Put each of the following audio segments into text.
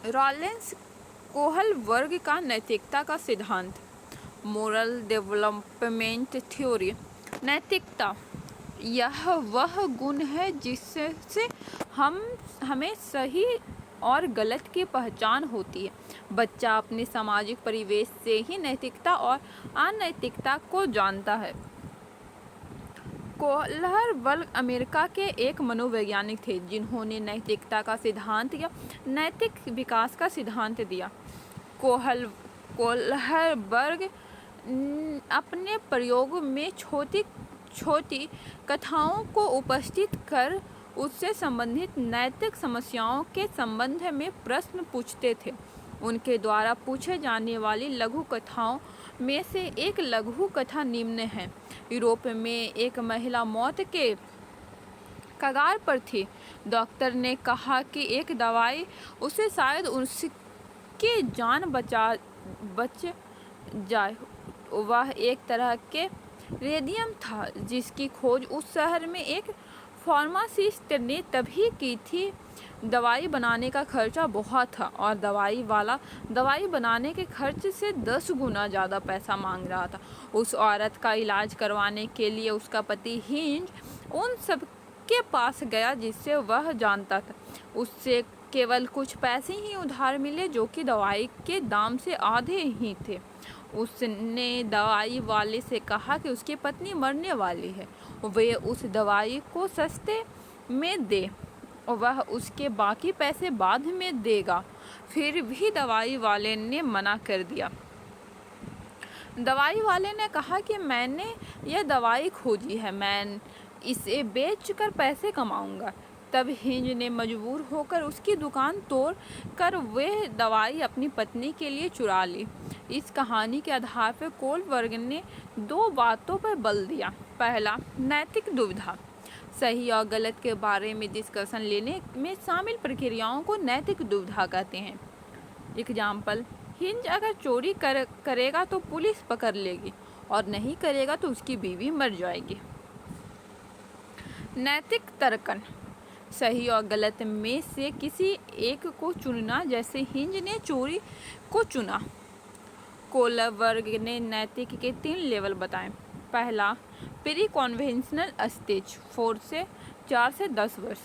Rollins कोहल वर्ग का नैतिकता का सिद्धांत, मोरल डेवलपमेंट थ्योरी। नैतिकता यह वह गुण है जिससे हमें सही और गलत की पहचान होती है। बच्चा अपने सामाजिक परिवेश से ही नैतिकता और अनैतिकता को जानता है। कोहलर वर्ग अमेरिका के एक मनोवैज्ञानिक थे जिन्होंने नैतिकता का सिद्धांत या नैतिक विकास का सिद्धांत दिया। कोहलर वर्ग अपने प्रयोग में छोटी छोटी कथाओं को उपस्थित कर उससे संबंधित नैतिक समस्याओं के संबंध में प्रश्न पूछते थे। उनके द्वारा पूछे जाने वाली लघु कथाओं में से एक लघु कथा निम्न है। यूरोप में एक महिला मौत के कगार पर थी। डॉक्टर ने कहा कि एक दवाई उसे शायद उसकी जान बच जाए। वह एक तरह के रेडियम था जिसकी खोज उस शहर में एक फार्मासिस्ट ने तभी की थी। दवाई बनाने का खर्चा बहुत था और दवाई वाला दवाई बनाने के खर्च से 10 गुना ज़्यादा पैसा मांग रहा था। उस औरत का इलाज करवाने के लिए उसका पति हिंज उन सब के पास गया जिससे वह जानता था। उससे केवल कुछ पैसे ही उधार मिले जो कि दवाई के दाम से आधे ही थे। उसने दवाई वाले से कहा कि उसकी पत्नी मरने वाली है, वे उस दवाई को सस्ते में दे और वह उसके बाकी पैसे बाद में देगा। फिर भी दवाई वाले ने मना कर दिया। दवाई वाले ने कहा कि मैंने यह दवाई खोजी है, मैं इसे बेचकर पैसे कमाऊंगा। तब हिंज ने मजबूर होकर उसकी दुकान तोड़ कर वह दवाई अपनी पत्नी के लिए चुरा ली। इस कहानी के आधार पर कोहलवर्ग ने 2 बातों पर बल दिया। पहला, नैतिक दुविधा। सही और गलत के बारे में डिस्कशन लेने में शामिल प्रक्रियाओं को नैतिक दुविधा कहते हैं। एग्जाम्पल, हिंज अगर चोरी करेगा तो पुलिस पकड़ लेगी और नहीं करेगा तो उसकी बीवी मर जाएगी। नैतिक तर्कन, सही और गलत में से किसी एक को चुनना, जैसे हिंज ने चोरी को चुना। कोहलवर्ग ने नैतिक के 3 लेवल बताए। पहला, प्री कन्वेंशनल स्टेज 4 से 10 वर्ष।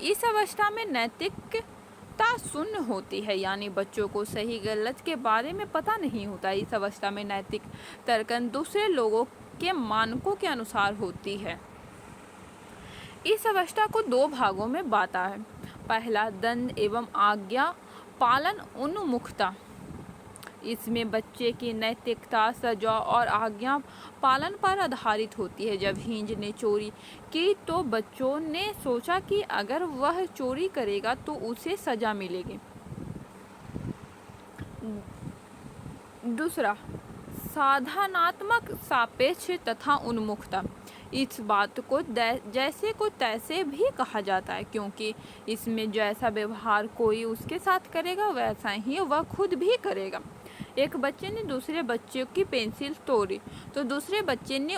इस अवस्था में नैतिकता शून्य होती है, यानी बच्चों को सही गलत के बारे में पता नहीं होता। इस अवस्था में नैतिक तर्कन दूसरे लोगों के मानकों के अनुसार होती है। इस अवस्था को 2 भागों में बांटा है। पहला, दंड एवं आज्ञा पालन उन्मुखता। इसमें बच्चे की नैतिकता सजा और आज्ञा पालन पर आधारित होती है। जब हिंज ने चोरी की तो बच्चों ने सोचा कि अगर वह चोरी करेगा तो उसे सजा मिलेगी। दूसरा, साधनात्मक सापेक्ष तथा उन्मुखता। इस बात को जैसे को तैसे भी कहा जाता है, क्योंकि इसमें जैसा व्यवहार कोई उसके साथ करेगा वैसा ही वह खुद भी करेगा। एक बच्चे ने दूसरे बच्चे की पेंसिल तोड़ी तो दूसरे बच्चे ने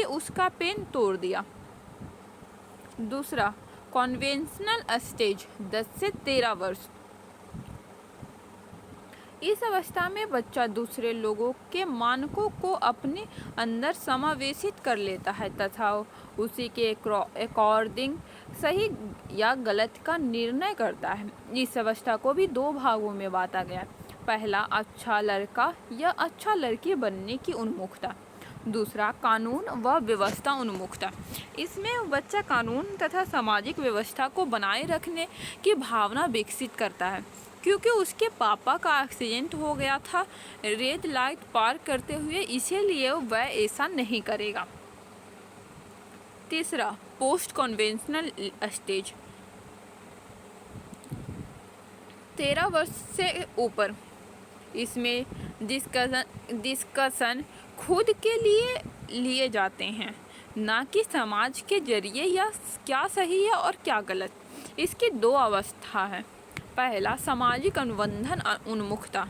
उसका पेन तोड़ दिया। दूसरा, कन्वेंशनल स्टेज 10 से 13 वर्ष। इस अवस्था में बच्चा दूसरे लोगों के मानकों को अपने अंदर समावेशित कर लेता है तथा उसी के अकॉर्डिंग सही या गलत का निर्णय करता है। इस अवस्था को भी 2 भागों में बांटा गया है। पहला, अच्छा लड़का या अच्छा लड़की बनने की उन्मुखता। दूसरा, कानून व व्यवस्था उन्मुखता। इसमें बच्चा कानून तथा सामाजिक व्यवस्था को बनाए रखने की भावना विकसित करता है। क्योंकि उसके पापा का एक्सीडेंट हो गया था रेड लाइट पार करते हुए, इसीलिए वह ऐसा नहीं करेगा। तीसरा, पोस्ट कन्वेंशनल स्टेज 13 वर्ष से ऊपर। इसमें डिस्कशन खुद के लिए जाते हैं, ना कि समाज के जरिए या क्या सही है और क्या गलत। इसकी 2 अवस्था है। पहला, सामाजिक अनुबंधन उन्मुखता।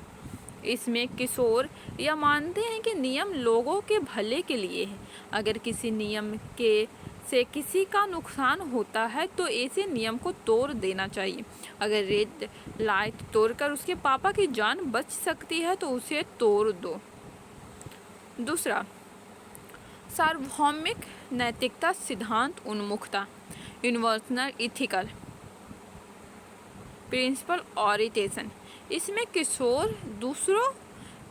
इसमें किशोर मानते हैं कि नियम लोगों के भले के लिए है। अगर किसी नियम के से किसी का नुकसान होता है तो ऐसे नियम को तोड़ देना चाहिए। अगर रेड लाइट तोड़कर उसके पापा की जान बच सकती है तो उसे तोड़ दो। दूसरा, सार्वभौमिक नैतिकता सिद्धांत उन्मुखता, यूनिवर्सल इथिकल प्रिंसिपल ओरिएंटेशन। इसमें किशोर दूसरों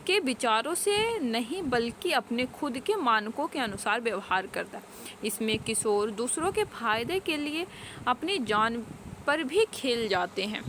के विचारों से नहीं बल्कि अपने खुद के मानकों के अनुसार व्यवहार करता है। इसमें किशोर दूसरों के फायदे के लिए अपनी जान पर भी खेल जाते हैं।